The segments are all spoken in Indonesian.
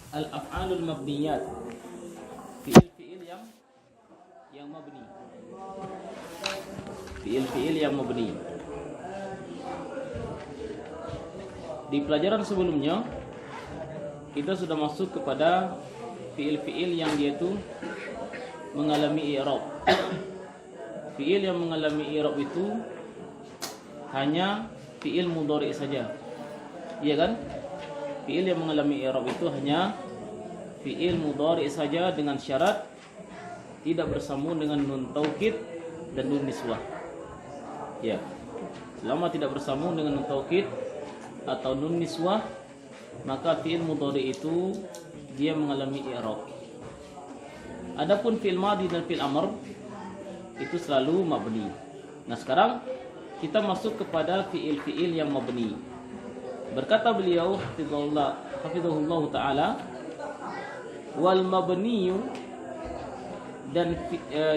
Al-af'alul mabniyat, fiil-fiil yang mabni. Fiil-fiil yang mabni. Di pelajaran sebelumnya kita sudah masuk kepada fiil-fiil yang dia itu mengalami i'rab. Fiil yang mengalami i'rab itu hanya fiil mudhari saja. Iya kan? Fiil yang mengalami i'rab itu hanya fiil mudhari saja dengan syarat tidak bersambung dengan nun taukid dan nun niswah. Ya. Selama tidak bersambung dengan nun taukid atau nun niswah, maka fiil mudhari itu dia mengalami i'rab. Adapun fiil madhi dan fiil amr itu selalu mabni. Nah, sekarang kita masuk kepada fiil-fiil yang mabni. Berkata beliau hafizahullah taala, wal mabniyu, dan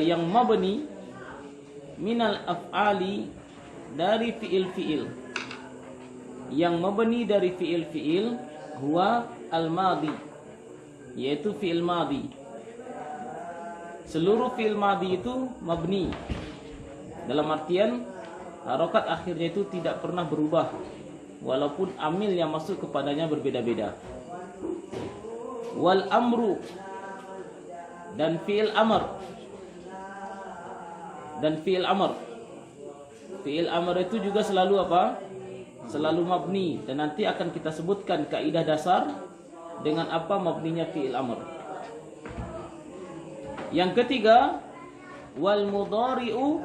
yang mabni minal af'ali, dari fiil-fiil. Yang mabni dari fiil-fiil huwa al-madi, yaitu fiil madi. Seluruh fiil madi itu mabni, dalam artian harokat akhirnya itu tidak pernah berubah, walaupun amil yang masuk kepadanya berbeda-beda. Wal amru, dan fiil amr. Dan fiil amr, fiil amr itu juga selalu apa? Selalu mabni, dan nanti akan kita sebutkan kaidah dasar dengan apa mabninya fiil amr. Yang ketiga, wal mudhari'u,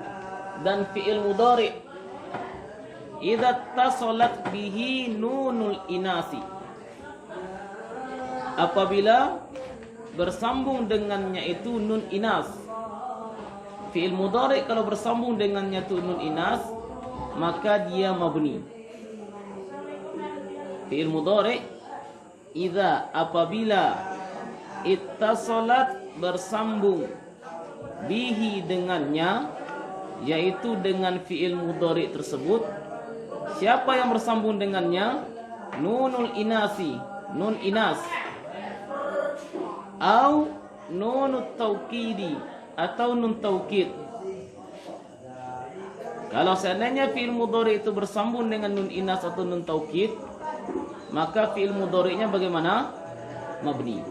dan fiil mudhari' idza tasalat bihi nunul inasi, apabila bersambung dengannya itu nun inas. Fiil mudhari' kalau bersambung dengannya itu nun inas, maka dia mabni. Fiil mudhari' idza, apabila ittasalat, bersambung, bihi, dengannya, yaitu dengan fiil mudhari' tersebut. Siapa yang bersambung dengannya? Nunul inasi, nun inas, au nunut taukidi, atau nun taukid. Kalau seandainya fiil mudhari' itu bersambung dengan nun inas atau nun taukid, maka fiil mudhari'nya bagaimana? Mabni.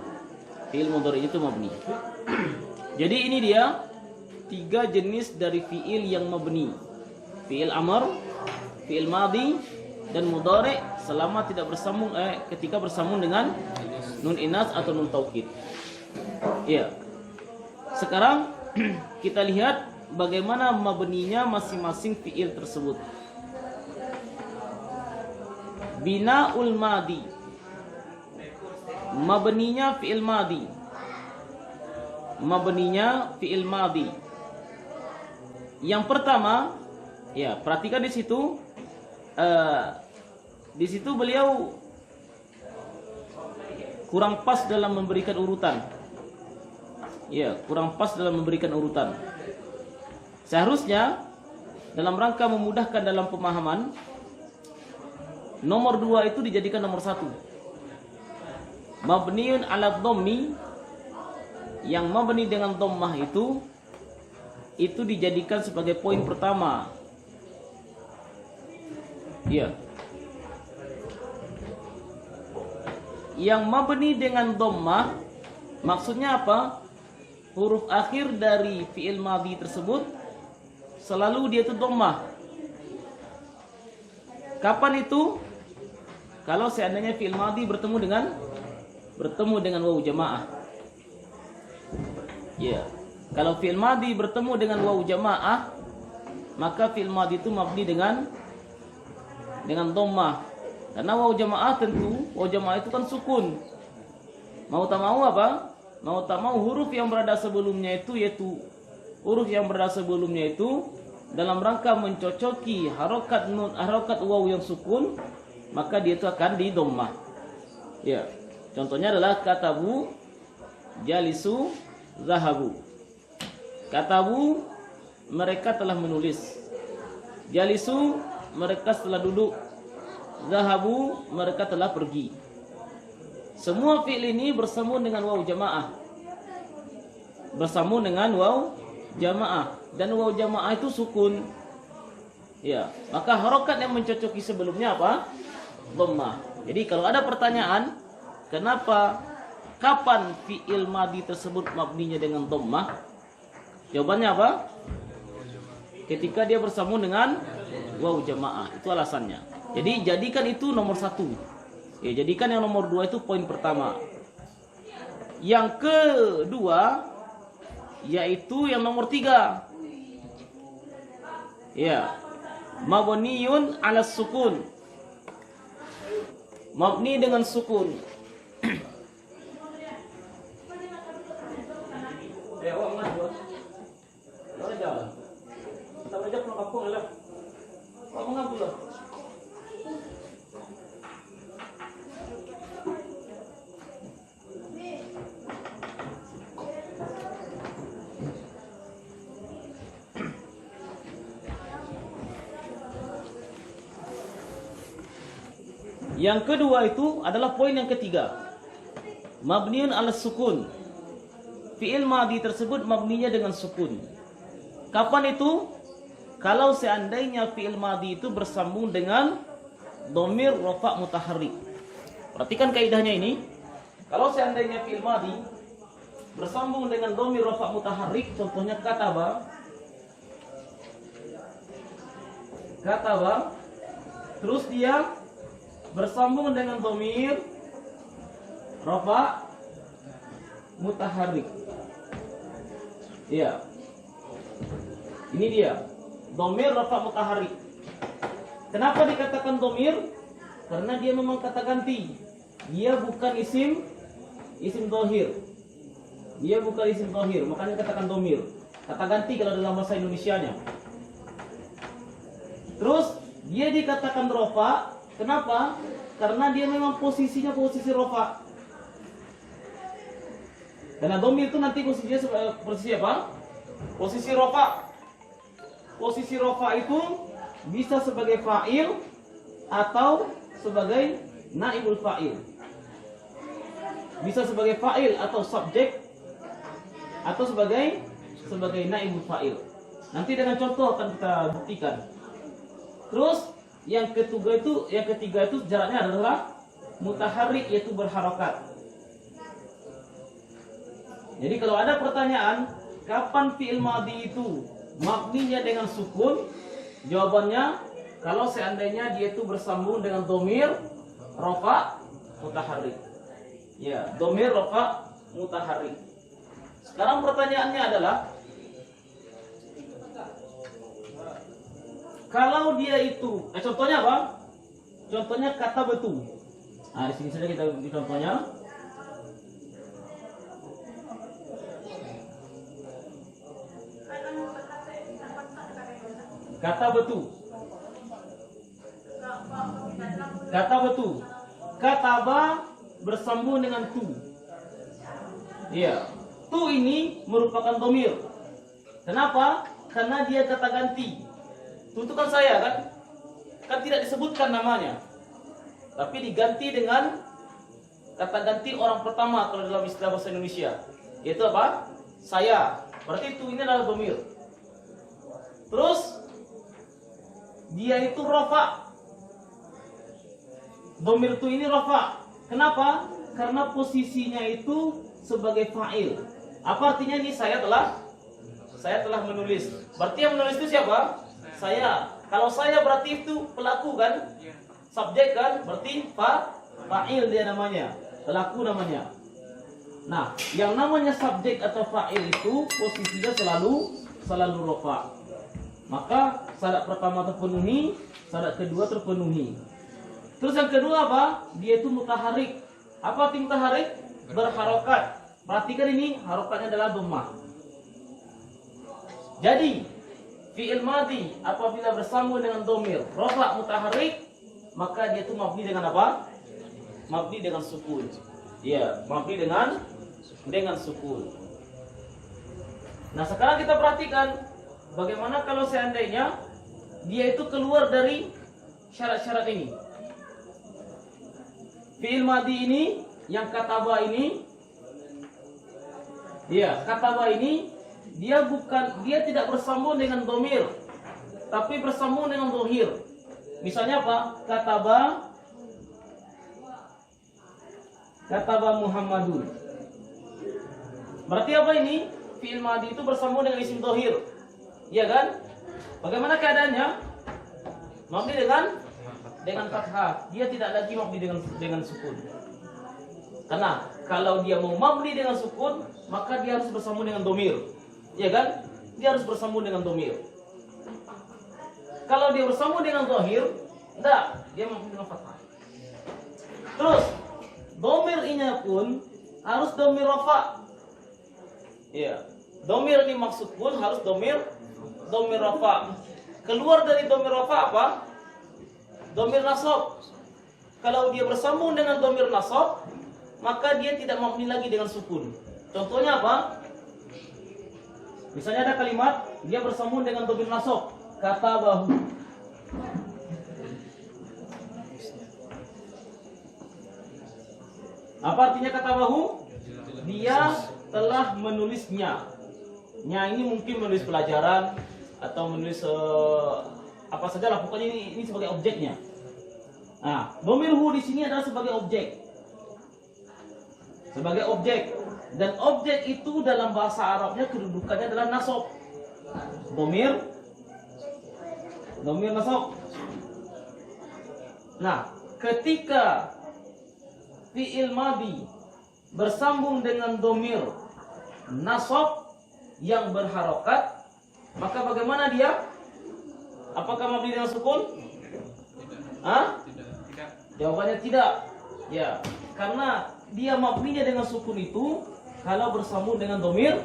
Fiil mudhari' itu mabni. Jadi ini dia tiga jenis dari fiil yang mabni: fiil amr, fiil madhi, dan mudhari' selama tidak bersambung ketika bersambung dengan nun inas atau nun taukid. Ya. Sekarang kita lihat bagaimana mabninya masing-masing fiil tersebut. Binaul madi, mabninya fiil madi. Mabninya fiil madi. Yang pertama, ya, perhatikan di situ. Di situ beliau kurang pas dalam memberikan urutan. Ya, kurang pas dalam memberikan urutan. Seharusnya dalam rangka memudahkan dalam pemahaman, nomor 2 itu dijadikan nomor 1. Mabniun ala dhammi, yang mabni dengan dhammah itu dijadikan sebagai poin pertama. Ya. Yang mabni dengan dhammah maksudnya apa? Huruf akhir dari fiil madhi tersebut selalu dia itu dhammah. Kapan itu? Kalau seandainya fiil madhi bertemu dengan wawu jamaah. Ya. Kalau fiil madhi bertemu dengan wawu jamaah, maka fiil madhi itu mabni dengan dhammah. Karena wawu jamaah itu kan sukun. Mau tak mau apa? Mau tak mau huruf yang berada sebelumnya itu, yaitu huruf yang berada sebelumnya itu dalam rangka mencocoki harokat wawu yang sukun, maka dia itu akan di dhammah. Ya. Contohnya adalah katabu, jalisu, zahabu. Katabu, mereka telah menulis. Jalisu, mereka telah duduk. Zahabu, mereka telah pergi. Semua fi'il ini bersambung dengan waw jamaah. Bersambung dengan waw jamaah, dan waw jamaah itu sukun. Ya, maka harokat yang mencocoki sebelumnya apa? Dhammah. Jadi kalau ada pertanyaan, kapan fi'il madi tersebut mabninya dengan dhammah? Jawabannya apa? Ketika dia bersambung dengan waw jamaah, itu alasannya. Jadi jadikan itu nomor 1. Ya, jadikan yang nomor 2 itu poin pertama. Yang kedua yaitu yang nomor 3. Ya, mabniun 'ala sukun. Mabni dengan sukun. Ya, awak mana dua? Mana jalan? Kita aja pulang kampung lah. Awak mengambil lah. Yang kedua itu adalah poin yang ketiga. Mabniun 'ala sukun. Fi'il madhi tersebut mabninya dengan sukun. Kapan itu? Kalau seandainya fi'il madhi itu bersambung dengan dhamir rafa' mutaharrik. Perhatikan kaidahnya ini. Kalau seandainya fi'il madhi bersambung dengan dhamir rafa' mutaharrik, contohnya kataba, terus dia bersambung dengan dhamir rafa' mutaharrik. Ya. Ini dia. Dhamir rafa' mutaharrik. Kenapa dikatakan dhamir? Karena dia memang kata ganti. Dia bukan isim dhahir. Dia bukan isim dhahir, makanya katakan dhamir. Kata ganti kalau dalam bahasa Indonesianya. Terus dia dikatakan rafa'. Kenapa? Karena dia memang posisinya posisi rafa'. Karena dhamir itu nanti posisinya posisi apa? Posisi rafa'. Posisi rafa' itu bisa sebagai fa'il atau sebagai naibul fa'il. Bisa sebagai fa'il atau subjek, atau sebagai naibul fa'il. Nanti dengan contoh akan kita buktikan. Terus yang ketiga itu jaraknya adalah mutaharrik, yaitu berharokat. Jadi kalau ada pertanyaan, kapan fi'il madhi itu mabninya dengan sukun? Jawabannya, kalau seandainya dia itu bersambung dengan dhamir rafa' mutaharrik. Ya, dhamir rafa' mutaharrik. Sekarang pertanyaannya adalah, kalau dia itu, contohnya apa? Contohnya kata betul. Nah, di sini saja kita beri contohnya. Kata betul. Kataba bersambung dengan tu. Iya. Tu ini merupakan dhamir. Kenapa? Karena dia kata ganti. Tu itu kan saya kan? Kan tidak disebutkan namanya. Tapi diganti dengan kata ganti orang pertama kalau dalam istilah bahasa Indonesia. Yaitu apa? Saya. Berarti tu ini adalah dhamir. Terus dia itu rafa'. Dhamir tu ini rafa'. Kenapa? Karena posisinya itu sebagai fa'il. Apa artinya ini? Saya telah menulis. Berarti yang menulis itu siapa? Saya. Kalau saya berarti itu pelaku kan? Subjek kan? Berarti fa'il dia namanya. Pelaku namanya. Nah, yang namanya subjek atau fa'il itu posisinya selalu rafa'. Maka syarat pertama terpenuhi, syarat kedua terpenuhi. Terus yang kedua apa? Dia itu mutaharrik. Apa arti mutaharrik? Berharokat. Perhatikan ini, harokatnya adalah dhammah. Jadi fi'il madhi apabila bersambung dengan dhamir rafa' mutaharrik, maka dia itu mabni dengan apa? Mabni dengan sukun. Iya, mabni dengan sukun. Nah, sekarang kita perhatikan bagaimana kalau seandainya dia itu keluar dari syarat-syarat ini. Fi'il madhi ini yang kataba ini, kataba ini dia tidak bersambung dengan domir, tapi bersambung dengan dohir. Misalnya apa? Kataba Muhammadun. Berarti apa ini? Fi'il madhi itu bersambung dengan isim dohir, iya kan? Bagaimana keadaannya? Mabni dengan fathah. Dia tidak lagi mabni dengan sukun. Karena kalau dia mau mabni dengan sukun, maka dia harus bersambung dengan domir, iya kan? Dia harus bersambung dengan domir. Kalau dia bersambung dengan dohir, enggak, dia mabni dengan fathah. Terus domirnya pun harus domir rafa. Iya, domir ini maksud pun harus domir rafa. Keluar dari domir rafa apa? Domir nasab. Kalau dia bersambung dengan domir nasab, maka dia tidak mabni lagi dengan sukun. Contohnya apa? Misalnya ada kalimat dia bersambung dengan domir nasab, katabahu. Apa artinya katabahu? Dia telah menulisnya. Nya ini mungkin menulis pelajaran atau menulis apa sajalah, pokoknya ini sebagai objeknya. Nah, domir hu di sini adalah sebagai objek. Sebagai objek, dan objek itu dalam bahasa Arabnya kedudukannya adalah nasab. Domir nasab. Nah, ketika fi'il madhi bersambung dengan domir nasab yang berharokat, maka bagaimana dia? Apakah mabni dengan sukun? Hah? Tidak. Jawabannya tidak. Ya, karena dia mabninya dengan sukun itu kalau bersambung dengan domir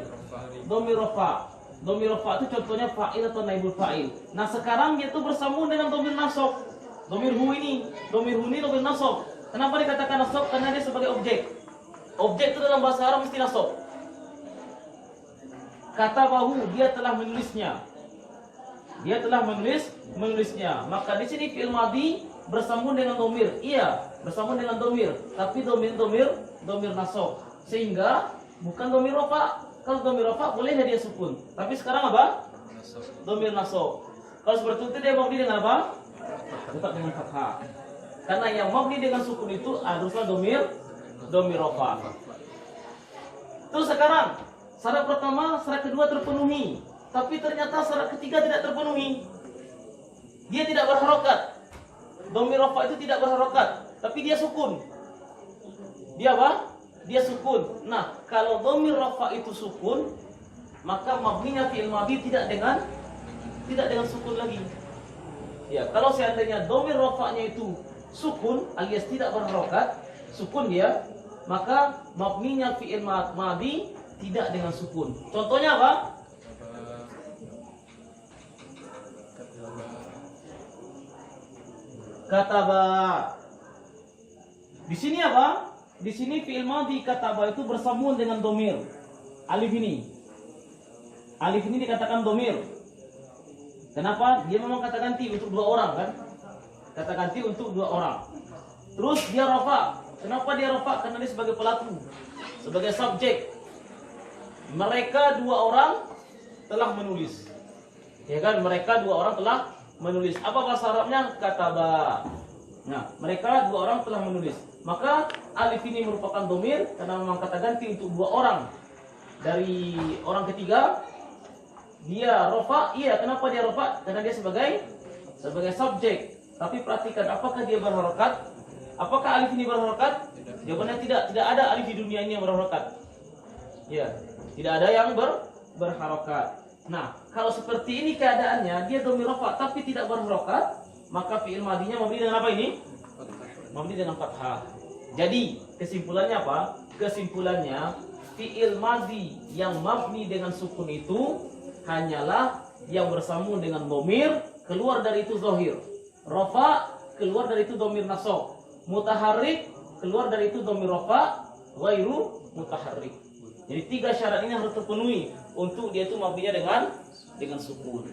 rafa. Domir rafa itu contohnya fa'il atau naibul fa'il. Nah, sekarang dia itu bersambung dengan domir nasab. Domir hu ini domir nasab. Kenapa dikatakan nasab? Karena dia sebagai objek. Objek itu dalam bahasa Arab mesti nasab. Katabahu, dia telah menulisnya. Dia telah menulisnya. Maka di sini fi'il madhi bersambung dengan domir. Iya, bersambung dengan domir, tapi domir nasab. Sehingga bukan domir rafa. Kalau domir rafa boleh dia sukun. Tapi sekarang apa? Domir nasab. Kalau seperti itu dia mabni dengan apa? Tetap dengan fathah. Karena yang mabni dengan sukun itu haruslah domir rafa. Terus sekarang syarat pertama, syarat kedua terpenuhi, tapi ternyata syarat ketiga tidak terpenuhi. Dia tidak berharokat. Domir rafa itu tidak berharokat, tapi dia sukun. Dia apa? Dia sukun. Nah, kalau domir rafa itu sukun, maka mabninya fi'il madhi tidak dengan sukun lagi. Ya, kalau seandainya domir rafa'nya itu sukun alias tidak berharokat, sukun dia, maka mabninya fi'il madhi tidak dengan sukun. Contohnya apa? Kataba. Di sini apa? Di sini fi'il madhi kataba itu bersambung dengan domir. Alif ini. Alif ini dikatakan domir. Kenapa? Dia memang kata ganti untuk dua orang kan? Kata ganti untuk dua orang. Terus dia rafa. Kenapa dia rafa? Karena dia sebagai pelaku, sebagai subjek. Mereka dua orang telah menulis. Ya kan? Mereka dua orang telah menulis. Apa bahasa Arabnya? Kataba. Nah, mereka dua orang telah menulis. Maka alif ini merupakan domir karena memang kata ganti untuk dua orang. Dari orang ketiga dia rafa. Iya, kenapa dia rafa? Karena dia sebagai subjek. Tapi perhatikan, apakah dia berharokat? Apakah alif ini berharokat? Jawabannya tidak. Tidak ada alif di dunia ini yang berharokat. Ya, tidak ada yang berharokat. Nah, kalau seperti ini keadaannya, dia domir rafa tapi tidak berharokat, maka fi'il madhinya mabni dengan apa ini? Mabni dengan fathah. Jadi, kesimpulannya apa? Kesimpulannya, fi'il madhi yang mabni dengan sukun itu hanyalah yang bersambung dengan domir, keluar dari itu zahir. Rafa, keluar dari itu domir nasab. Mutaharrik, keluar dari itu domir rafa, ghairu mutaharrik. Jadi tiga syarat ini harus terpenuhi untuk dia itu mabninya dengan sukun.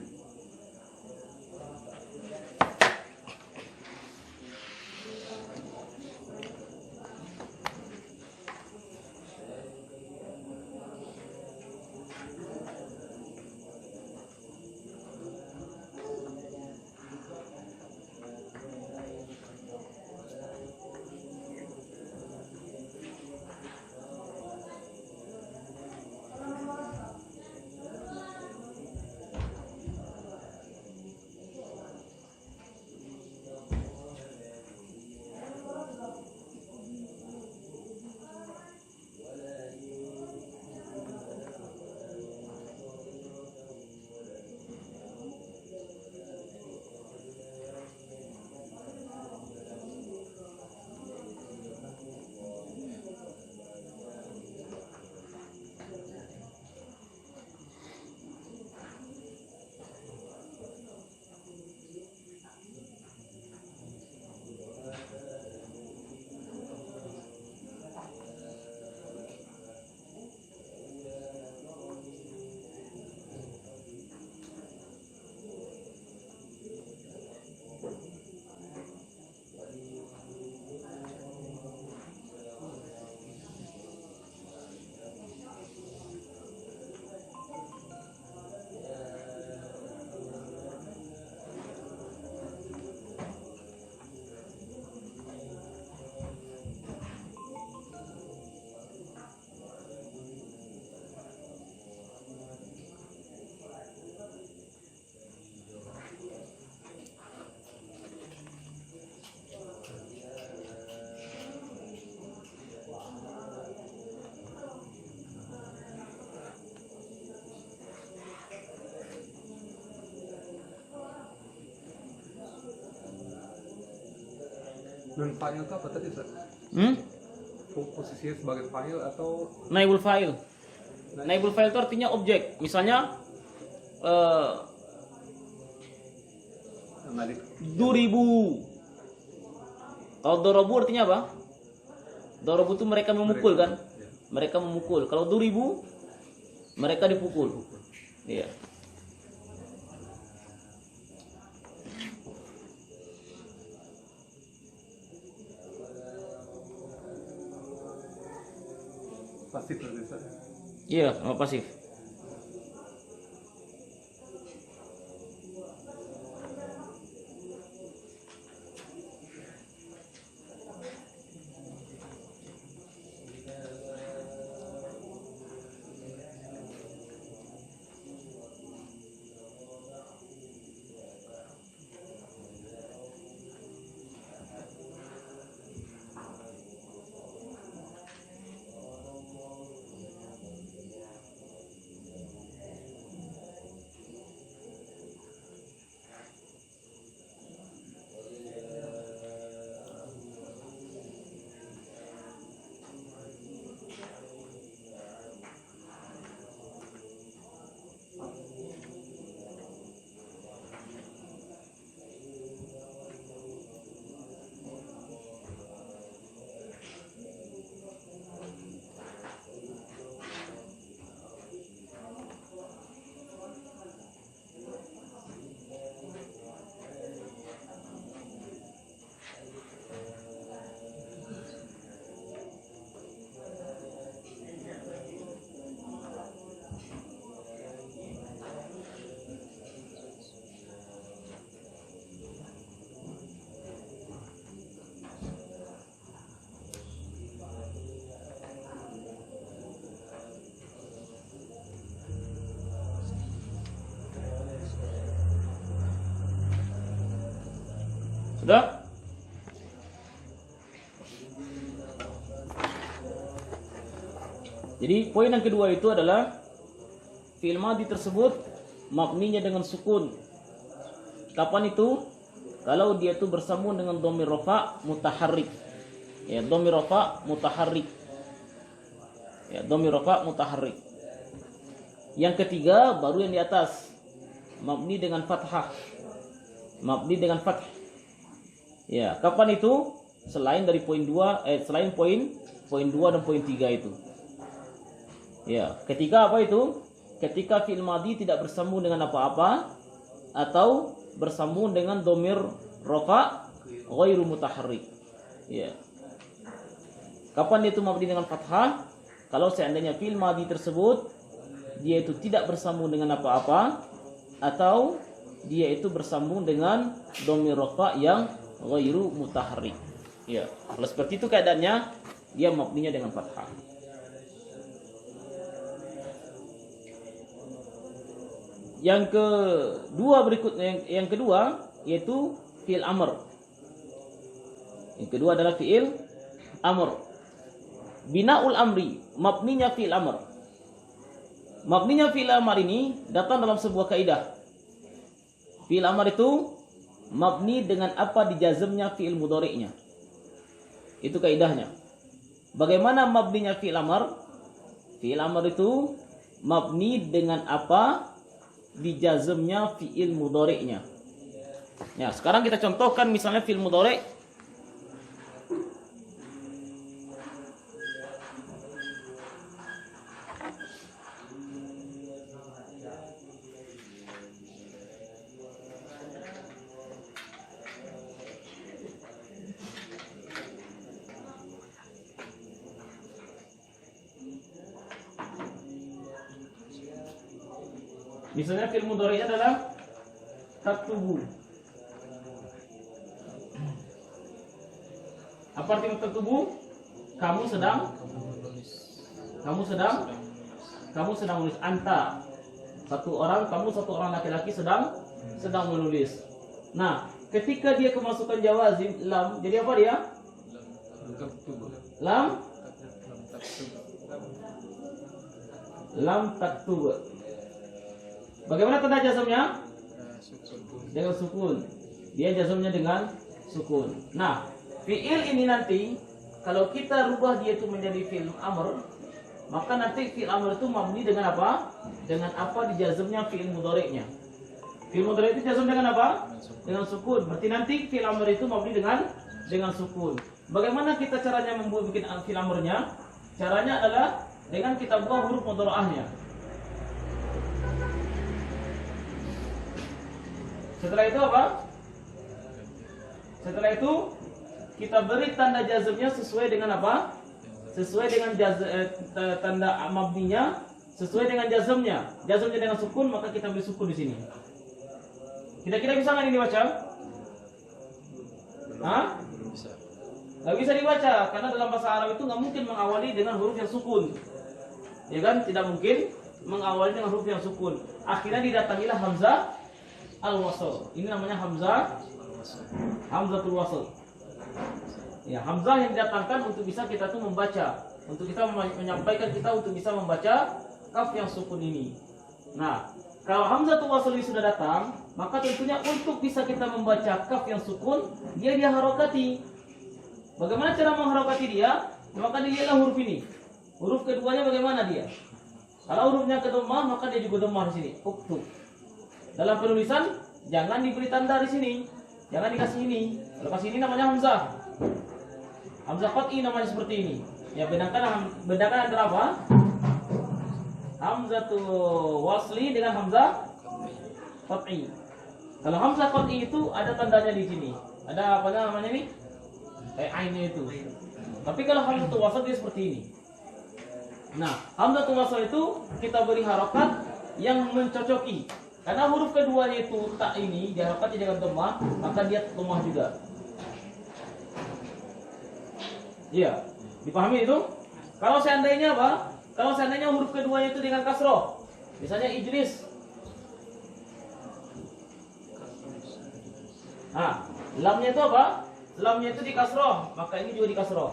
Non file itu apa tadi, Ustaz? Posisinya sebagai file atau Naibul fa'il. Naibul fa'il itu artinya objek. Misalnya Malik? 2000. Kalau dorobu artinya apa? Dorobu itu mereka memukul kan? Mereka memukul. Kalau 2000 mereka dipukul. Iya. Pasif berarti, Ustaz. Iya, sama pasif. Sudah? Jadi poin yang kedua itu adalah fi'il madhi tersebut mabninya dengan sukun. Kapan itu? Kalau dia itu bersambung dengan dhamir rafa mutaharrik. Ya, dhamir rafa mutaharrik. Ya, dhamir rafa mutaharrik. Yang ketiga baru yang di atas. Mabni dengan fathah. Mabni dengan fathah. Ya, kapan itu? Selain dari poin 2, selain poin 2 dan poin 3 itu. Ya, ketika apa itu? Ketika fi'il madhi tidak bersambung dengan apa-apa atau bersambung dengan dhamir rafa ghairu mutaharrik. Ya. Kapan itu mabni dengan fathah? Kalau seandainya fi'il madhi tersebut dia itu tidak bersambung dengan apa-apa atau dia itu bersambung dengan dhamir rafa yang ghairu mutaharrik. Ya. Kalau seperti itu keadaannya, dia mabninya dengan fathah. Yang kedua berikutnya, yang kedua yaitu fi'il amr. Yang kedua adalah fi'il amr. Binaul amri, mabninya fi'il amr. Mabninya fi'il amr ini datang dalam sebuah kaidah. Fi'il amr itu mabni dengan apa dijazmnya fi'il mudhari'nya. Itu kaidahnya. Bagaimana mabninya fi'il amr? Fi'il amr itu mabni dengan apa dijazmnya fi'il mudhari'nya. Ya, sekarang kita contohkan misalnya fi'il mudhari'. Misalnya fi'il mudhari'nya adalah taktubu. Apa arti taktubu? Kamu sedang menulis. Anta satu orang laki-laki sedang menulis. Nah, ketika dia kemasukan jawazim lam, jadi apa dia? Lam taktub. Bagaimana tanda jazmnya? Dengan sukun. Dia jazmnya dengan sukun. Nah, Fi'il ini nanti kalau kita rubah dia itu menjadi fi'il amr, maka nanti fi'il amr itu mabni dengan apa? Dengan apa dijazmnya fi'il mudhari'nya. Fi'il mudhari' itu jazm dengan apa? Dengan sukun. Berarti nanti fi'il amr itu mabni dengan sukun. Bagaimana kita caranya membuat bikin fi'il amrnya? Caranya adalah dengan kita buang huruf mudhara'ahnya. Setelah itu apa? Setelah itu kita beri tanda jazmnya sesuai dengan apa? Sesuai dengan tanda mabninya sesuai dengan jazmnya. Jazmnya dengan sukun, maka kita beri sukun di sini. Kira-kira bisa nggak ini dibaca? Hah? Bisa. Nggak bisa dibaca karena dalam bahasa Arab itu nggak mungkin mengawali dengan huruf yang sukun. Ya kan? Tidak mungkin mengawali dengan huruf yang sukun. Akhirnya didatangilah hamzah al-wasl. Ini namanya hamzatul wasl. Ya, hamzah yang didatangkan untuk bisa kita tuh membaca, untuk kita menyampaikan kita untuk bisa membaca kaf yang sukun ini. Nah, kalau hamzatul wasl ini sudah datang, maka tentunya untuk bisa kita membaca kaf yang sukun, dia harokati. Bagaimana cara mengharokati dia? Maka dilihatlah huruf ini. Huruf keduanya bagaimana dia? Kalau hurufnya ke dhammah, maka dia juga dhammah di sini. Uktub. Dalam penulisan jangan diberi tanda di sini. Jangan dikasih ini. Kalau kasih ini namanya hamzah. Hamzah qat'i namanya seperti ini. Ya, bedakan antara apa? Hamzatul wasli dengan hamzah qat'i. Kalau hamzah qat'i itu ada tandanya di sini. Ada apa namanya ini? Kayak ainnya itu. Tapi kalau hamzatul wasl dia seperti ini. Nah, hamzatul wasl itu kita beri harokat yang mencocoki. Karena huruf keduanya itu tak ini diharokati dengan dhammah, maka dia dhammah juga. Iya, dipahami itu? Kalau seandainya apa? Kalau seandainya huruf keduanya itu dengan kasroh, misalnya ijlis. Nah, lamnya itu apa? Lamnya itu di kasroh, maka ini juga di kasroh.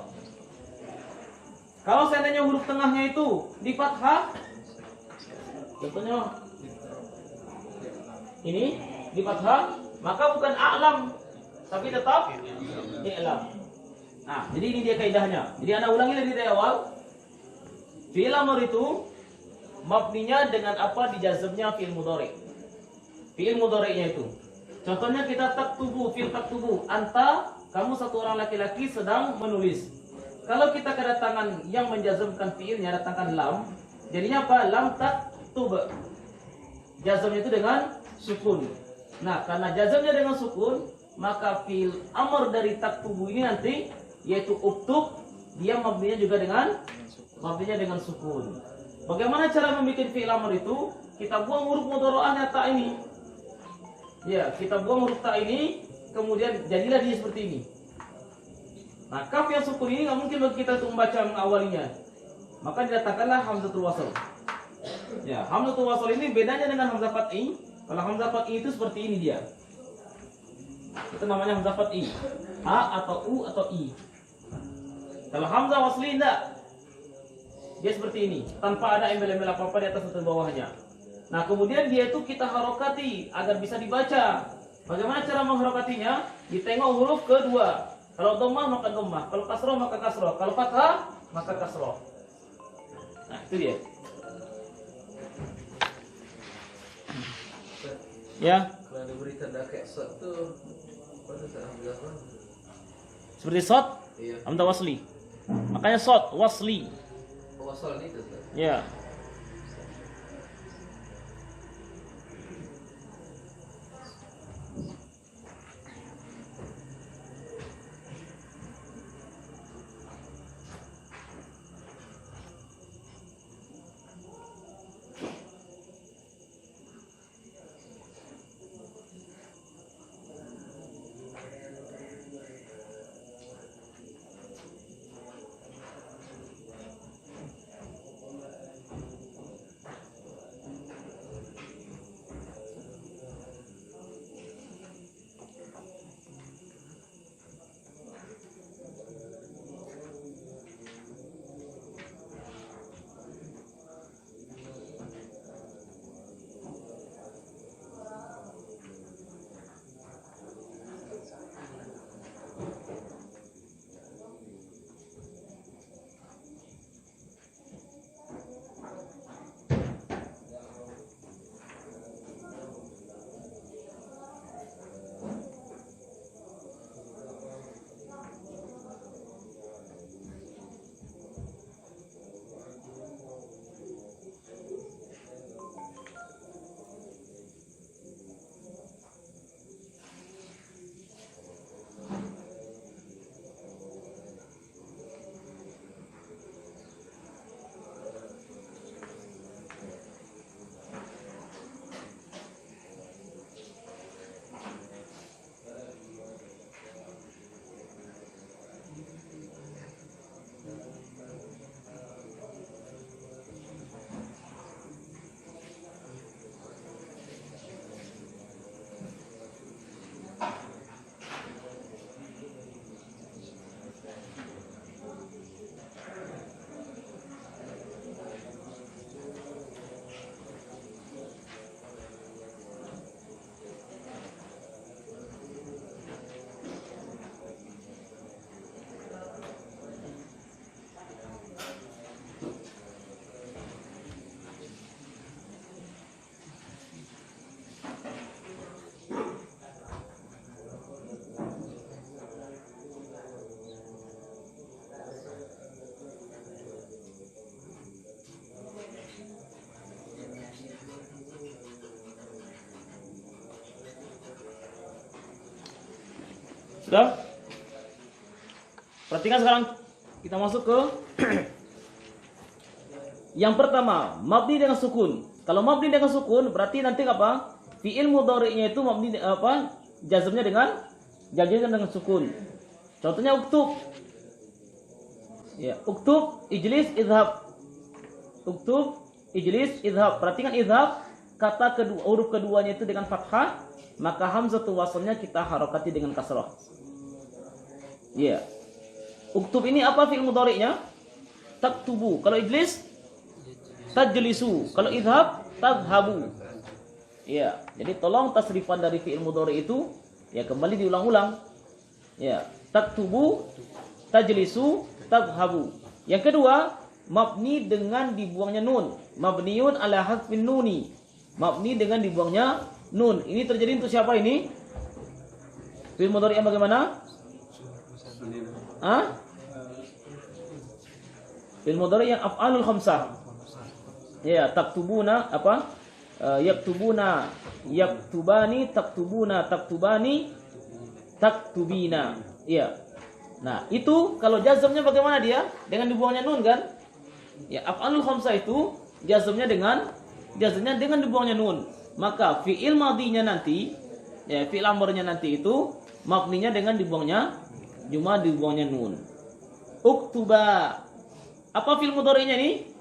Kalau seandainya huruf tengahnya itu di fathah, contohnya ini di fathah, maka bukan a'lam, tapi tetap i'lam. Nah, jadi ini dia kaidahnya. Jadi Anda ulangi lagi dari awal. Fi'il amr itu mabninya dengan apa dijazmnya fi'il mudhari'. Fi'il mudhari'nya itu. Contohnya kita taktubu, fi'il taktubu. Anta, kamu satu orang laki-laki sedang menulis. Kalau kita kedatangan yang menjazmkan fi'ilnya, datangkan lam. Jadinya apa? Lam taktub. Jazmnya itu dengan sukun. Nah, karena jazmnya dengan sukun, maka fi'il amr dari taktubu ini nanti yaitu uktub, dia mabninya juga dengan sukun. Bagaimana cara membuat fi'il amr itu? Kita buang huruf mudhara'ahnya ta ini. Ya, kita buang huruf ta ini, kemudian jadilah dia seperti ini. Nah, kaf yang sukun ini nggak mungkin bagi kita untuk membaca mengawalinya. Maka didatangkanlah hamzatul wasl. Ya, hamzatul wasl ini bedanya dengan hamzah qat'i. Kalau hamzah qat'i itu seperti ini dia. Itu namanya hamzah qat'i. A atau U atau I. Kalau hamzah wasli enggak. Dia seperti ini, tanpa ada embel-embel apa-apa di atas atau di bawahnya. Nah, kemudian dia itu kita harokati agar bisa dibaca. Bagaimana cara mengharokatinya? Ditengok huruf kedua. Kalau dhammah maka dhammah, kalau kasroh maka kasroh, kalau fathah maka kasroh. Nah, itu dia. Ya. Kalau diberi tanda kayak shot tuh, apa tuh hamzah? Seperti shot, Iya. hamzah wasli. Makanya shot wasli. Wasal itu tuh. Ya. Sudah? Perhatikan sekarang kita masuk ke yang pertama, mabni dengan sukun. Kalau mabni dengan sukun berarti nanti apa? Fi'il mudhari'nya itu mabni apa? Jazmnya dengan sukun. Contohnya uktub. Ya, uktub ijlis idhab. Uktub ijlis idhab. Perhatikan idhab, kata kedua, huruf keduanya itu dengan fathah, maka hamzatul waslnya kita harokati dengan kasrah. Ya. Uktub ini apa fi'il mudhari'nya? Taktubu. Kalau ijlis tajlisu. Kalau idhab tadhhabu. Ya, jadi tolong tasrifan dari fi'il mudhari' itu ya kembali diulang-ulang. Ya, taktubu, tajlisu, tadhhabu. Yang kedua, mabni dengan dibuangnya nun. Mabniun ala hadfin nuni. Mabni dengan dibuangnya nun. Ini terjadi untuk siapa ini? Fi'il mudhari' yang bagaimana? Hah? Fi'il mudhari' yang af'alul khamsah. Ya, taktubuna apa? Yaktubuna, yaktubani, taktubuna, taktubani, taktubina. Ya. Nah, itu kalau jazmnya bagaimana dia? Dengan dibuangnya nun kan? Ya, af'alul khamsah itu jazmnya dengan dibuangnya nun. Maka fi'il madhinya nanti, ya fi'il amrnya nanti itu mabninya dengan dibuangnya nun. Uktuba. Apa fi'il mudhari'nya ini?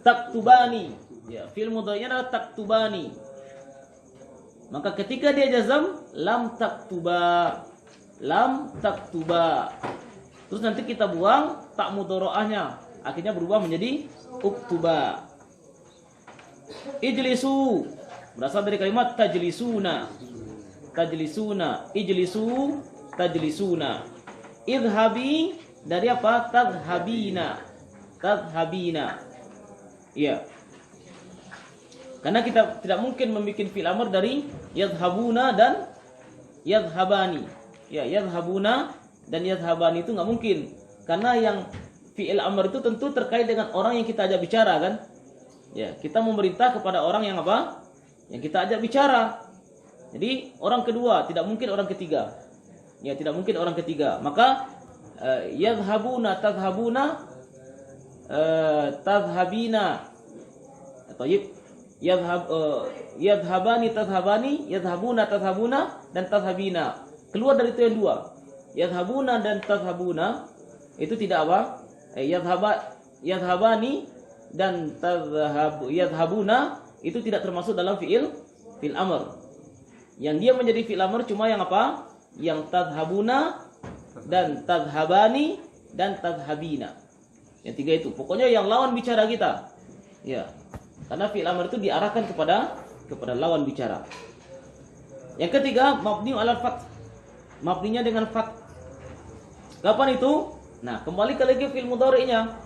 Taktubani. Ya, fi'il mudhari'nya adalah taktubani. Maka ketika dia jazam lam taktuba. Lam taktuba. Terus nanti kita buang tak mudhari'ahnya, akhirnya berubah menjadi uktuba. Ijlisu berasal dari kalimat tajlisuna. Tajlisuna, ijlisu, tajlisuna. Idhabi dari apa? Tadhabina. Tadhabina. Iya. Karena kita tidak mungkin membuat fi'il amr dari yadhabuna dan yadhabani. Ya, yadhabuna dan yadhabani itu nggak mungkin. Karena yang fi'il amr itu tentu terkait dengan orang yang kita ajak bicara kan? Ya, kita memerintah kepada orang yang apa? Yang kita ajak bicara. Jadi orang kedua, tidak mungkin orang ketiga. Ya, tidak mungkin orang ketiga. Maka yadhabuna tadhabuna tadhabina. Atau yadhabani tadhabani, yadhabuna tadhabuna dan tadhabina. Keluar dari itu yang dua. Yadhabuna dan tadhabuna itu tidak apa? Yadhabani dan yadhabuna itu tidak termasuk dalam fi'il amr. Yang dia menjadi fi'il amr cuma yang apa? Yang tadhabuna dan tadhabani dan tadhabina. Yang tiga itu. Pokoknya yang lawan bicara kita. Ya. Karena fi'il amr itu diarahkan kepada lawan bicara. Yang ketiga, mabni alal fath. Mabninya dengan fath. Kapan itu? Nah, kembali ke lagi fi'il mudhari'nya.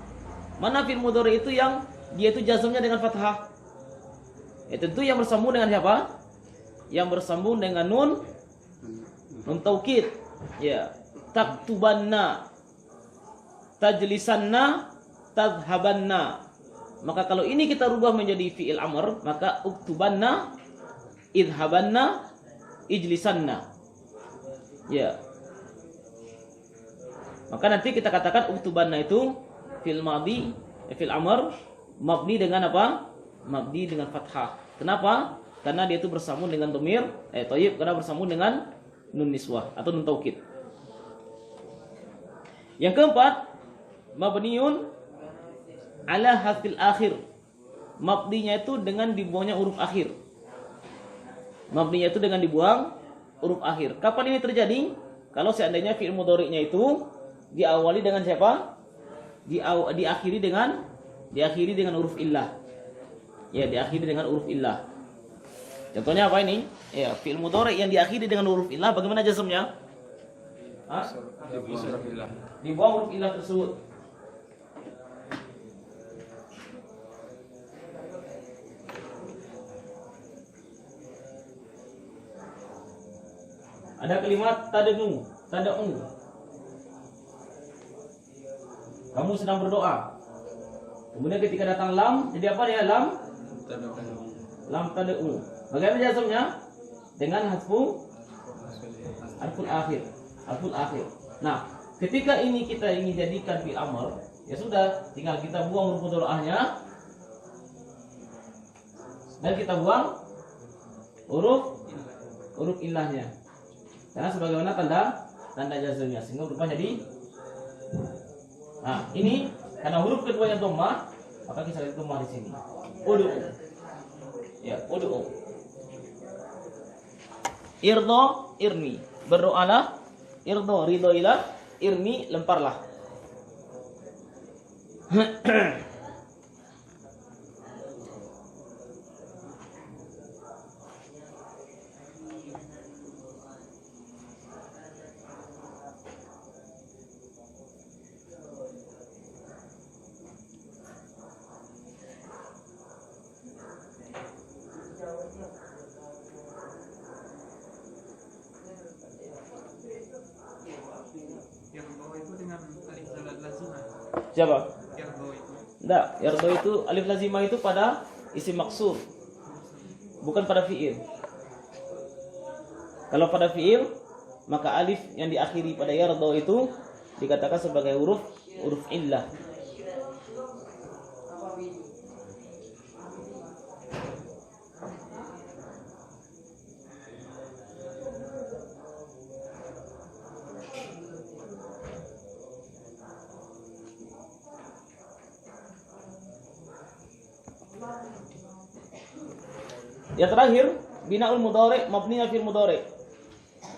Mana fi'il mudhari' itu yang dia itu jazmnya dengan fathah? Ya tentu yang bersambung dengan siapa? Yang bersambung dengan nun taukid. Ya, taktubanna, tajlisanna, tadhabanna. Maka kalau ini kita rubah menjadi fi'il amr, maka uktubanna, idhabanna, ijlisanna. Ya. Maka nanti kita katakan uktubanna itu fi'il madhi, fi'il amr mabni dengan apa? Mabni dengan fathah. Kenapa? Karena dia itu bersambung dengan dhamir thayyib, karena bersambung dengan nun niswah atau nun taukid. Yang keempat, mabniun ala harfil akhir. Mabninya itu dengan dibuangnya huruf akhir. Mabninya itu dengan dibuang huruf akhir. Kapan ini terjadi? Kalau seandainya fi'il mudhari'nya itu diawali dengan siapa? Diakhiri dengan huruf illah. Ya, diakhiri dengan huruf illah. Contohnya apa ini? Ya, fi'il mudhari' yang diakhiri dengan huruf illah, bagaimana jazmnya? Hah? Di bawah huruf illah tersebut. Ada kalimat tad'u. Kamu sedang berdoa. Kemudian ketika datang lam, jadi apa dia lam? Lam tad'u. Bagaimana jazmnya? dengan harful akhir. Harful akhir. Nah, ketika ini kita ingin jadikan fi'il amr, ya sudah, tinggal kita buang huruf mudhari'ahnya dan kita buang huruf illahnya. Karena sebagaimana tanda jazmnya, sehingga berubah jadi. Nah, ini karena huruf keduanya dhammah, maka kita lihat dhammah di sini. Ud'u. Ya, ud'u. Irdo, irni. Berdoalah, irdo, ridhoilah, irni, lemparlah. Irdo itu dengan alif lazimah. Siapa? Irdo itu. Enggak, yardo itu alif lazimah itu pada isim maksur, bukan pada fiil. Kalau pada fiil, maka alif yang diakhiri pada yardo itu dikatakan sebagai huruf illah. Yang terakhir, binaul mudhari' mabniya fil mudhari'.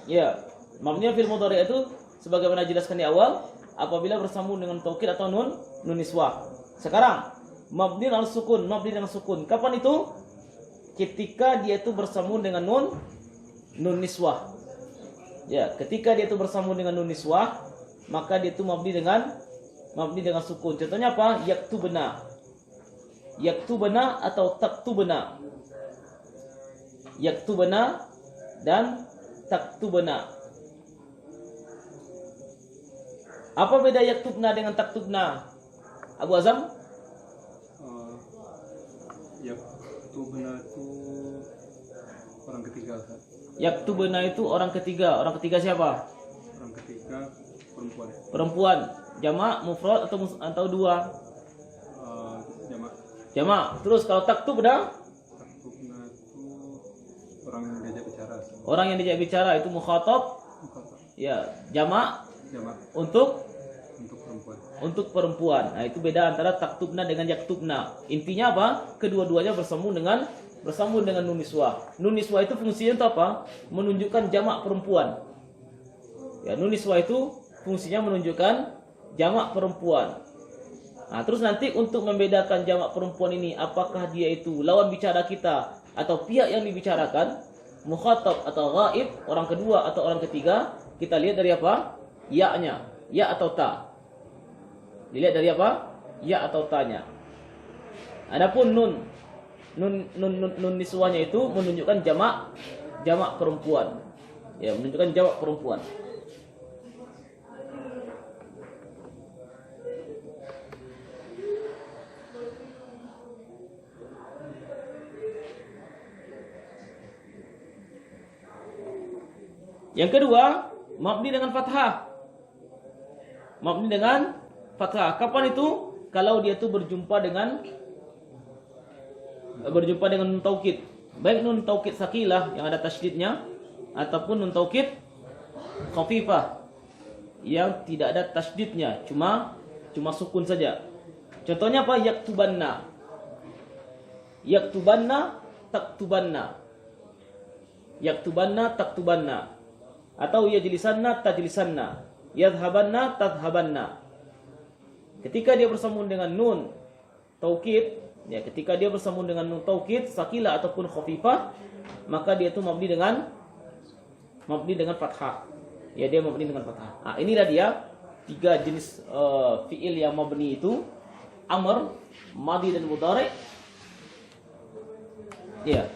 Ya, mabniya fil mudhari' itu sebagaimana dijelaskan di awal, apabila bersambung dengan taukid atau nun niswah. Sekarang, mabni al sukun, mabni dengan sukun. Kapan itu? Ketika dia itu bersambung dengan nun niswah. Ya, ketika dia itu bersambung dengan nun niswah, maka dia itu mabni dengan sukun. Contohnya apa? Yaktubna. Yaktubna atau taktubna. Yaktubna dan taktubna. Apa beda yaktubna dengan taktubna? Abu Azam? Yaktubna itu orang ketiga, Ustaz. Yaktubna itu orang ketiga. Orang ketiga siapa? Orang ketiga perempuan. Perempuan. Jamak, mufrad atau dua? Jamak. Jamak. Terus kalau taktubna? Taktubna itu orang yang diajak bicara. Orang yang diajak bicara itu mukhatab. Ya, jamak untuk perempuan. Untuk perempuan. Nah, itu beda antara taktubna dengan yaktubna. Intinya apa? Kedua-duanya bersambung dengan nun niswah. Nun niswah itu fungsinya untuk apa? Menunjukkan jamak perempuan. Ya, nun niswah itu fungsinya menunjukkan jamak perempuan. Nah, terus nanti untuk membedakan jamak perempuan ini, apakah dia itu lawan bicara kita atau pihak yang dibicarakan, mukhatab atau ghaib, orang kedua atau orang ketiga, kita lihat dari apa? Ya-nya, ya atau ta. Dilihat dari apa? Ya atau ta-nya. Adapun nun niswahnya itu menunjukkan jamak perempuan. Ya, menunjukkan jamak perempuan. Yang kedua, mabni dengan fathah. Mabni dengan fathah. Kapan itu? Kalau dia itu berjumpa dengan nun taukid. Baik nun taukid sakilah yang ada tasydidnya ataupun nun taukid khafifah yang tidak ada tasydidnya, cuma sukun saja. Contohnya apa? Yaktubanna. Yaktubanna, taktubanna. Yaktubanna, taktubanna. Atau yajlisanna, tajlisanna. Yadhabanna, tadhabanna. Ketika dia bersambung dengan nun taukid, ya, ketika dia bersambung dengan nun taukid sakilah ataupun khafifah, maka dia itu mabni dengan fathah. Ya, dia mabni dengan fathah. Nah, inilah dia tiga jenis fiil yang mabni itu: amr, madi dan mudhari. Ya.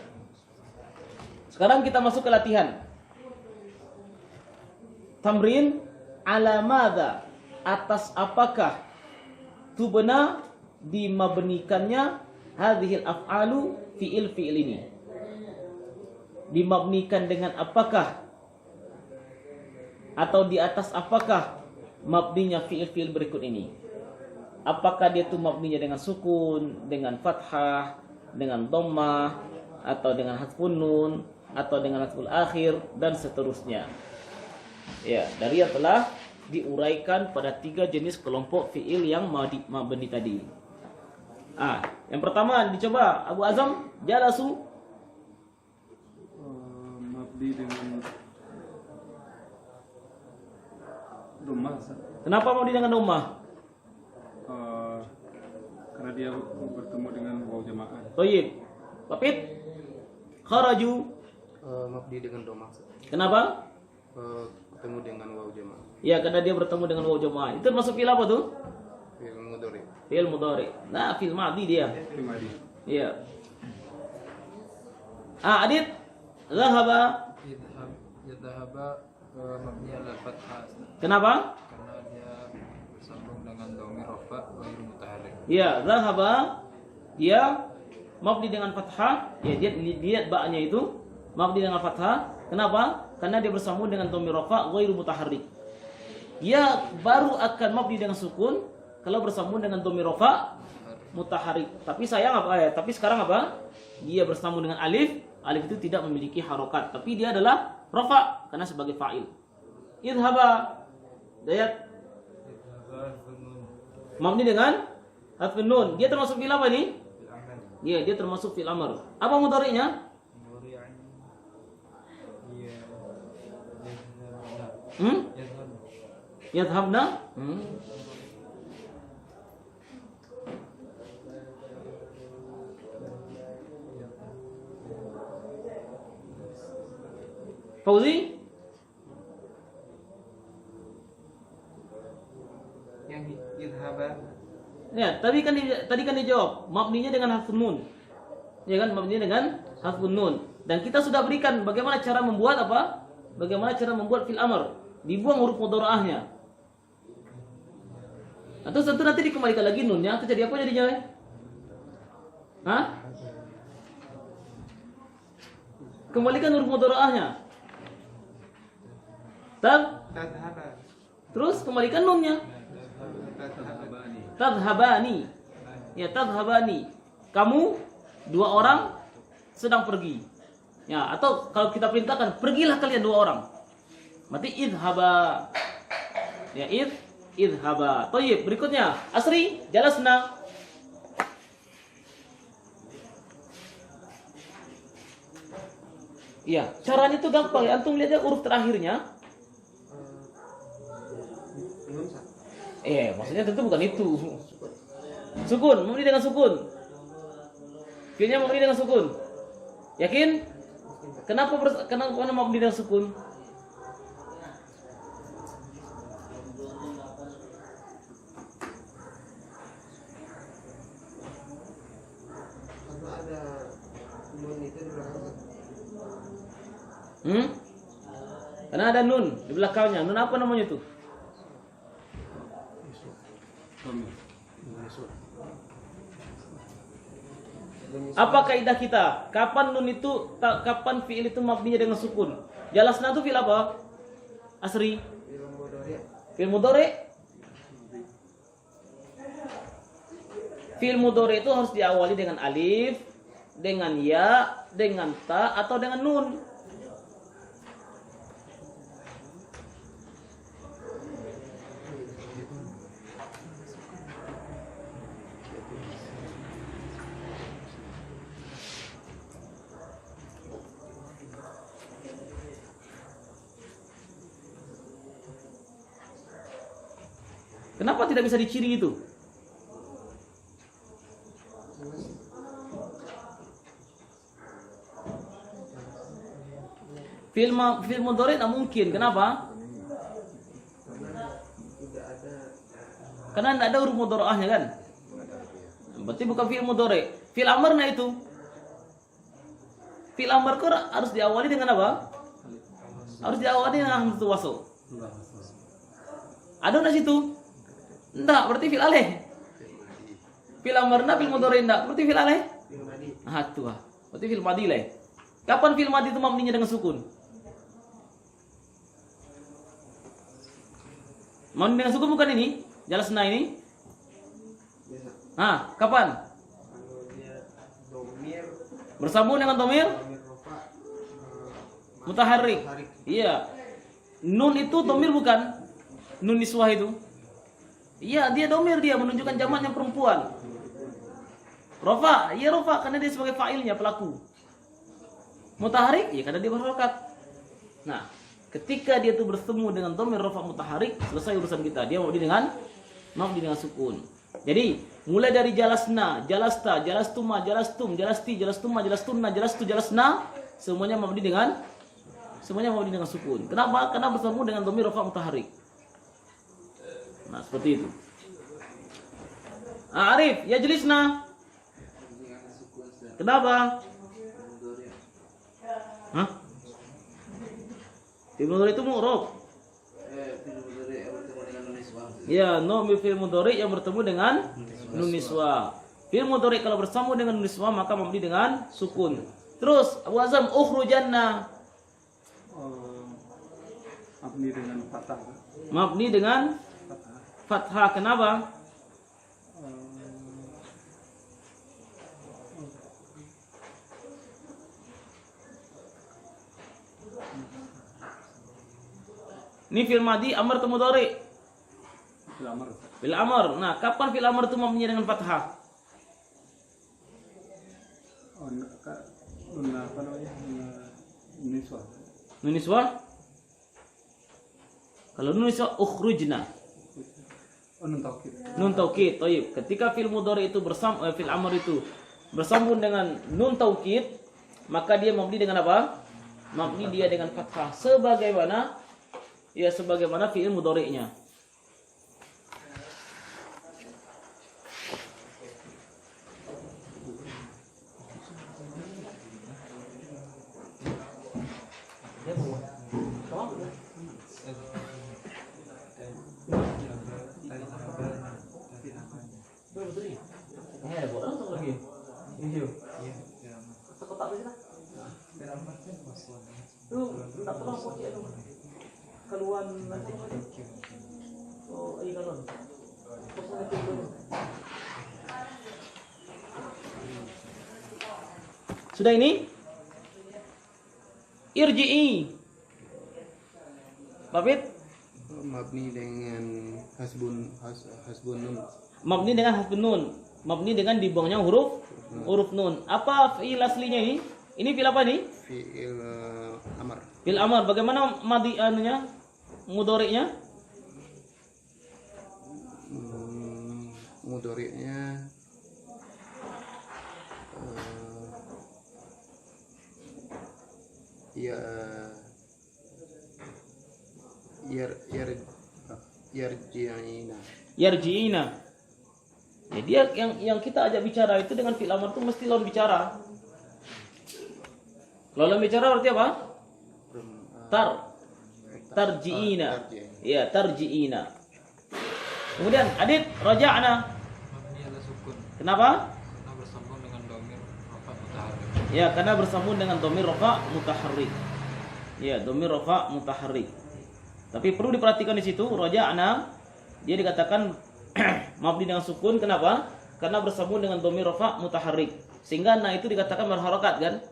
Sekarang kita masuk ke latihan. Tamrin ala madza, atas apakah tubna dimabnikannya hadhil af'alu fiil ini. dimabnikan dengan apakah? Atau di atas apakah mabninya fi'il-fi'il berikut ini? Apakah dia tuh mabninya dengan sukun, dengan fathah, dengan dhammah, atau dengan hadfun nun, atau dengan hadful akhir, dan seterusnya. Ya, dari yang telah diuraikan pada 3 jenis kelompok fi'il yang mabni tadi. Yang pertama dicoba Abu Azam, jalasu. Mabdi dengan domah. Kenapa mabni dengan dhammah? Karena dia bertemu dengan waw jamaah. Thayyib. Papit. Kharaju. Mabdi dengan domah. Kenapa? Ketemu dengan waw jamaah. Ya, karena dia bertemu dengan waw jamaah. Itu masuk fi'il apa tuh? Fi'il mudhari. Fi'il mudhari. Nah, fi'il madhi dia. Primadi. Iya. Adit. Zahaba. Yadhhaba mabni ala fathah. Kenapa? Karena dia bersambung dengan dhamir rafa ghairu mutaharrik. Iya, zahaba. Dia mabni dengan fathah. Ya, dia lihat ba-nya itu mabni dengan fathah. Kenapa? Karena dia bersambung dengan dhamir rafa ghairu mutaharrik. Dia baru akan mabni dengan sukun kalau bersambung dengan dhamir rafa mutaharrik. Tapi Tapi sekarang apa? Dia bersambung dengan alif. Alif itu tidak memiliki harokat, tapi dia adalah rafa karena sebagai fa'il. Idhaba. Dayat. Mabni dengan hadfun nun. Dia termasuk fi'il apa ini? Iya, dia termasuk fi'il amr. Apa mudhari'nya? Yadhhabna. Fauzi? Yang yadhhaba. Ya, tadi kan dijawab mabninya dengan harfun nun. Ya kan, mabninya dengan harfun nun. Dan kita sudah berikan bagaimana cara membuat apa? Bagaimana cara membuat fi'il amr. Dibuang huruf mudhari'ahnya. Atau tentu nanti dikembalikan lagi nunnya, itu jadi apa jadinya? Hah? Kembalikan huruf mudhari'ahnya. Tadhhaba. Terus kembalikan nunnya. Tadhhabani. Ya, tadhhabani. Kamu 2 orang sedang pergi. Ya, atau kalau kita perintahkan, pergilah kalian 2 orang. Berarti idhaba. Ya, idhaba. Thayyib, berikutnya. Asri, jalasna. Iya, caranya itu gampang ya. Antum lihat ya huruf terakhirnya. Maksudnya tentu bukan itu. Sukun, mabni dengan sukun. Fi'ilnya mabni dengan sukun. Yakin? Kenapa mabni dengan sukun? Ada nun itu di belakang. Karena ada nun di belakangnya. Nun apa namanya itu? Apa kaidah kita? Kapan nun itu, kapan fi'il itu mabninya dengan sukun? Jalasna itu fi'il apa? Asri. Fi'il mudhari. Fi'il mudhari itu harus diawali dengan alif, dengan ya, dengan ta, atau dengan nun. Kenapa tidak bisa diciri itu? Fi'il mudhari tidak mungkin. Kenapa? Karena tidak ada huruf mudhari'ahnya kan? Berarti bukan fi'il mudhari. Fi'il amrna itu. Fi'il amr harus diawali dengan apa? Harus diawali dengan hamzatul wasl. Ada di situ? Enggak, berarti fi'il alih. Fi'il amrna fi'il mudhari enggak, berarti fi'il alih. Itu. Berarti fi'il madhi lah. Kapan fi'il madhi itu mabninya dengan sukun? Mabni dengan sukun bukan ini? Jalasna ini? Ah, kapan? Kalau dia domir Bersambung dengan domir rofa mutaharrik. Iya. Nun itu domir bukan? Nun niswah itu. Iya, dia domir, dia menunjukkan jamaknya perempuan. Rofa, iya rofa karena dia sebagai fa'ilnya, pelaku. Mutaharrik, iya karena dia berharokat. Nah, ketika dia itu bertemu dengan domir rofa mutaharrik, selesai urusan kita. Dia mabni dengan sukun. Jadi, mulai dari jalasna, jalasta, jalastuma, jalastum, jalasti, jalastuma, jalastunna, jalastu, jalasna, semuanya mabni dengan sukun. Kenapa? Karena bertemu dengan domir rofa mutaharrik. Nah, seperti itu. Arif, ya jelisna. Kenapa? Hah? Fi'il mudhari itu mu'rab. fi'il mudhari yang bertemu dengan nun niswah. Ya, no fi'il mudhari yang bertemu dengan nun niswah. Fi'il mudhari kalau bersambung dengan nun niswah maka mabni dengan sukun. Terus Abu Azam ukhrujanna. Mabni dengan fathah. Mabni dengan fathah. Kenapa? Ini fi'il madhi amr atau mudhari? Fi'il amr. Fi'il amr. Nah, kapan fi'il amr itu mabni dengan fathah? Nun apa namanya? Nun niswah. Nun niswah? Kalau nun niswah ukhrujna. Nun taukid. Nun taukid. Thayyib. Ketika fi'il mudhari itu fi'il amr itu bersambung dengan nun taukid, maka dia mabni dengan apa? Mabni dia dengan fathah sebagaimana fi'il mudhari'nya. Sudah ini? Irji'i. Babit? Mabni dengan hasbun nun. Mabni dengan hasbun nun. Mabni dengan dibawahnya huruf nun. Apa fi'il aslinya ini? Ini fi'il apa nih? Fi'il amr. Fi'il amr. Bagaimana madhi anunya? Mudhari'nya? Mudhari'nya yarji'ina. Yarji'ina. Ya, dia yang kita ajak bicara itu dengan fi'il amr itu mesti lawan bicara. Lawan bicara berarti apa? Tarji'ina. Ya, tarji'ina. Kemudian Adit, raja'na. Mabni ala sukun Kenapa? karena bersambung dengan domir rafa mutaharrik. Ya, karena bersambung dengan dhamir rafa mutaharrik. Ya, dhamir rafa mutaharrik. Tapi perlu diperhatikan di situ, raja'na dia dikatakan mabni dengan sukun. Kenapa? Karena bersambung dengan dhamir rafa mutaharrik. Sehingga na itu dikatakan berharokat kan?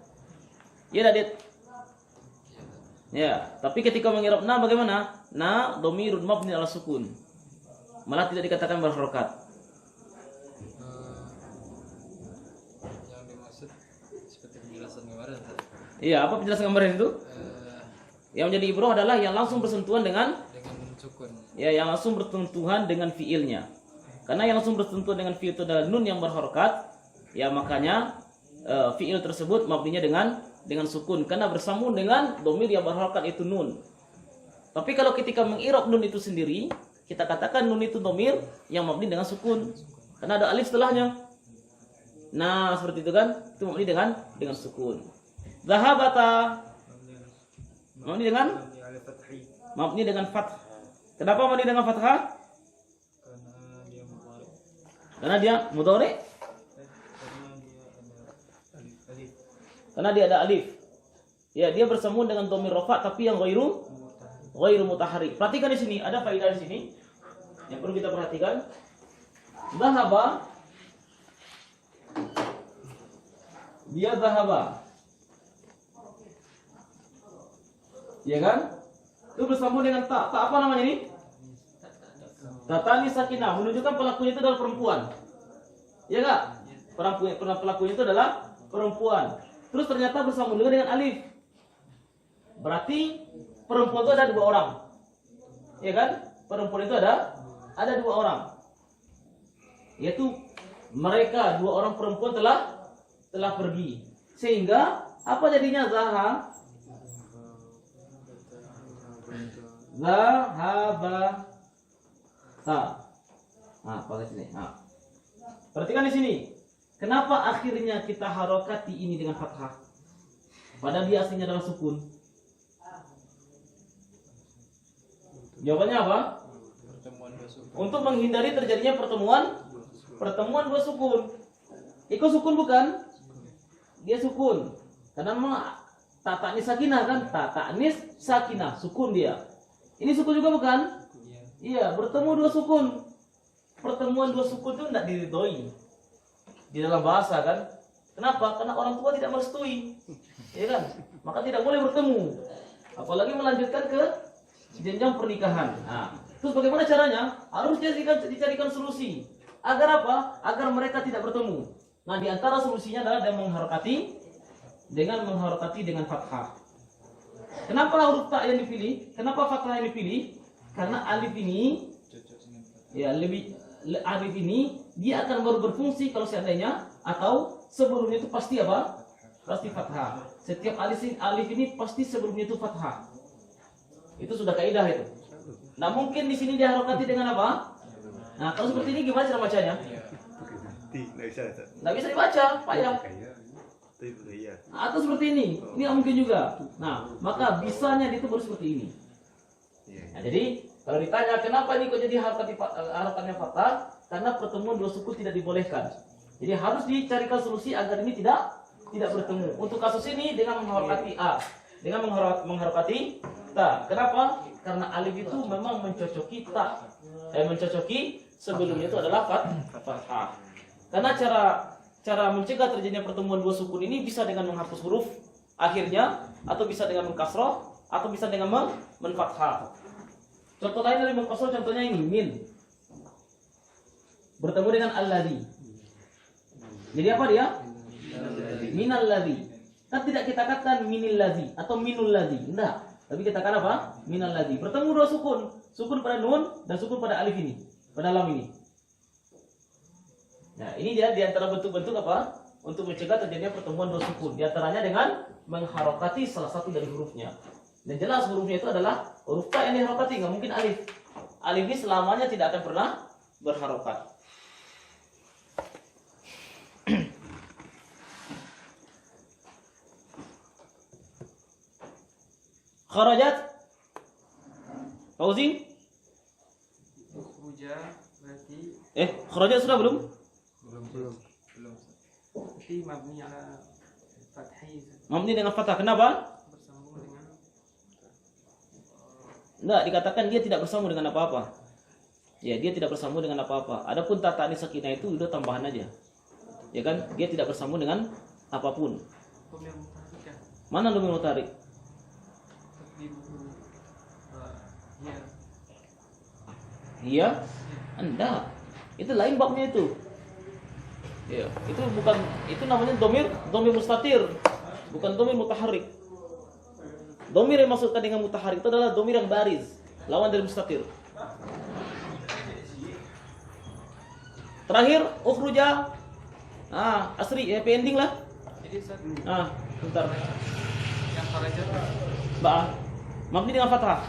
Ya, Adit. Ya, tapi ketika mengirab na bagaimana? Na dhamirun mabni ala sukun. Malah tidak dikatakan berharokat. Yang dimaksud seperti penjelasan kemarin tadi. Iya, apa penjelasan kemarin itu? Yang menjadi ibrah adalah yang langsung bersentuhan dengan Sukun. yang langsung bersentuhan dengan fiilnya. Karena yang langsung bersentuhan dengan fiil itu adalah nun yang berharokat, ya makanya fiil tersebut mabninya dengan sukun karena bersambung dengan dhamir yang berharokat itu nun. Tapi kalau ketika mengirab nun itu sendiri, kita katakan nun itu dhamir yang mabni dengan sukun karena ada alif setelahnya. Nah, seperti itu kan? Itu mabni dengan sukun. Zahabata mabni dengan fath. Kenapa mabni dengan fathah? Karena dia mudhari. Karena dia ada alif. Ya, dia bersambung dengan dhamir rafa tapi yang ghairu mutaharrik. Perhatikan di sini, ada faedah di sini yang perlu kita perhatikan. Dhahaba, dia dhahaba. Ya kan? Itu bersambung dengan ta. Ta apa namanya ini? Tatani sakinah, menunjukkan pelakunya itu adalah perempuan. Ya enggak? Pelakunya itu adalah perempuan. Terus ternyata bersambung juga dengan alif. Berarti perempuan itu ada 2 orang. Ya kan? Perempuan itu ada 2 orang. Yaitu mereka 2 orang perempuan telah pergi. Sehingga apa jadinya zahaba. Nah, pakai sini. Nah. Perhatikan di sini. Kenapa akhirnya kita harokati ini dengan fathah? Padahal dia aslinya adalah sukun. Jawabannya apa? Pertemuan 2 sukun. Untuk menghindari terjadinya pertemuan 2 sukun. Iko sukun bukan? Dia sukun. Karena memang ta ta'nis sakinah kan? Ta ta'nis sakinah, sukun dia. Ini sukun juga bukan? Iya, bertemu 2 sukun. Pertemuan 2 sukun itu tidak diridhoi di dalam bahasa kan? Kenapa? Karena orang tua tidak merestui. Ya kan? Maka tidak boleh bertemu. Apalagi melanjutkan ke jenjang pernikahan. Nah, terus bagaimana caranya? Harus dicarikan solusi. Agar apa? Agar mereka tidak bertemu. Nah, di antara solusinya adalah dengan mengharokati dengan fathah. Kenapa huruf ta yang dipilih? Kenapa fathah yang dipilih? Karena alif ini, ya alif ini dia akan baru berfungsi kalau seandainya atau sebelumnya itu pasti apa? Pasti fathah. Setiap alif ini pasti sebelumnya itu fathah. Itu sudah kaidah itu. Nah, mungkin di sini diharokati dengan apa? Nah, kalau seperti ini gimana cara bacanya? Nggak bisa dibaca, payah. Atau seperti ini nggak mungkin juga. Nah, maka bisanya itu baru seperti ini. Nah, jadi kalau ditanya kenapa ini kok jadi harokatnya fathah? Karena pertemuan 2 suku tidak dibolehkan. Jadi harus dicarikan solusi agar ini tidak bertemu. Untuk kasus ini dengan mengharokati a, dengan mengharokati ta. Kenapa? Karena alif itu memang mencocoki ta. Mencocoki sebelumnya itu adalah fathah. Karena cara mencegah terjadinya pertemuan 2 sukun ini bisa dengan menghapus huruf akhirnya, atau bisa dengan mengkasroh, atau bisa dengan menfathah. Contoh lain dari mengkasroh, contohnya ini min bertemu dengan alladzi. Jadi apa dia? Minal ladzi. Kan tidak kita katakan minil ladzi atau minul ladzi. Enggak. Tapi kita katakan apa? Minal ladzi. Bertemu 2 sukun. Sukun pada nun dan sukun pada alif ini. Pada lam ini. Nah, ini dia di antara bentuk-bentuk apa? Untuk mencegah terjadinya pertemuan 2 sukun. Di antaranya dengan mengharokati salah satu dari hurufnya. Dan jelas hurufnya itu adalah huruf ta yang diharokati, nggak mungkin alif. Alif ini selamanya tidak akan pernah berharokat. Kharajat Fauzi? Ukhruja berarti Kharajat sudah belum? Belum. berarti mabni ala fathhi Mabni dengan fathah. Kenapa? bersambung dengan Enggak, dikatakan dia tidak bersambung dengan apa-apa. Ya, dia tidak bersambung dengan apa-apa. Adapun ta ta'nis sakinah itu udah tambahan aja. Ya kan? Dia tidak bersambung dengan apapun. dhamir mutaharrikah Mana dhamir mutaharrik? taqdiruhu ya Iya? Enggak. Itu lain babnya itu. Ya, itu namanya dhamir mustatir, bukan dhamir mutaharrik. Dhamir yang maksudkan dengan mutaharrik itu adalah dhamir yang baris, lawan dari mustatir. Terakhir ukhruja. Asri pending lah. jadi satu Bentar. yang kharajat Mabni dengan fathah.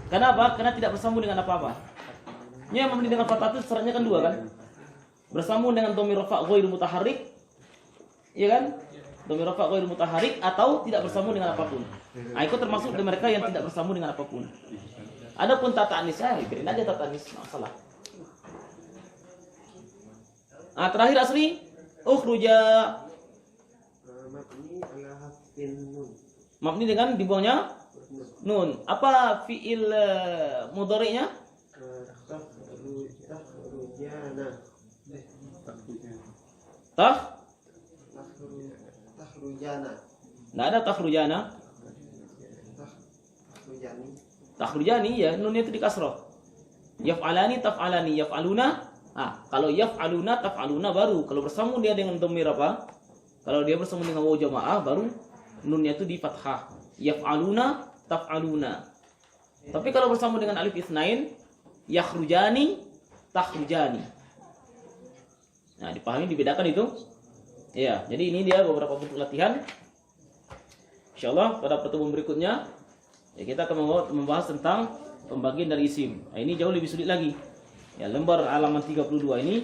Kenapa? Karena tidak bersambung dengan apa-apa. Nya mabni dengan fathah itu serannya kan 2 kan? Bersambung dengan dhamir rafa' ghairu mutaharrik. Iya kan? Dhamir rafa' ghairu mutaharrik atau tidak bersambung dengan apapun. Nah, itu termasuk dari mereka yang tidak bersambung dengan apapun. Adapun ta ta'nis, biarin aja ta ta'nis, enggak masalah. Terakhir Asri, ukhruja. Mabni ala hafin nun. Mabni dengan di bawahnya nun. Apa fiil mudhari'nya? Takhrujana. Nggak ada takhrujana. Takhrujani ya, nunnya itu di kasroh. Yaf'alani, taf'alani, yaf'aluna. Kalau yaf'aluna, taf'aluna baru. Kalau bersambung dia dengan dhamir apa? Kalau dia bersambung dengan waw jamaah baru nunnya itu di fathah. Yaf'aluna, taf'aluna. Tapi kalau bersambung dengan alif itsnain, yakhrujani, takhrujani. Nah, dipahami, dibedakan itu? Ya, jadi ini dia beberapa bentuk latihan. Insyaallah pada pertemuan berikutnya ya kita akan membahas tentang pembagian dari isim. Nah, ini jauh lebih sulit lagi. Ya, lembar halaman 32 ini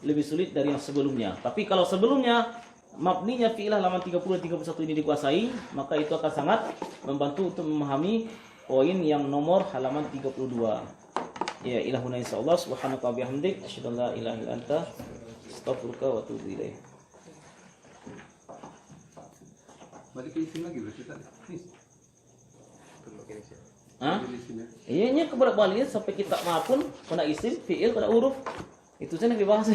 lebih sulit dari yang sebelumnya. Tapi kalau sebelumnya mabninya fi'il halaman 30 dan 31 ini dikuasai, maka itu akan sangat membantu untuk memahami poin yang nomor halaman 32. Ya, ilahuna insyaallah subhanaka wa bihamdik asyhadu an la ilaha illa anta astaghfiruka wa atubu ilaik. Balik ke isim lagi berarti tadi. Hah? Iya, nya kebolak-baliknya sampai kita maupun pada isim, fi'il, pada huruf. Itu saja yang dibahas.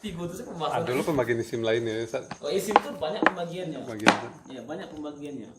Tiga itu saya pembahasan. Ada dulu pembagian isim lainnya, Ustaz. Oh, isim itu banyak pembagiannya. Pembagian. Ya, banyak pembagiannya.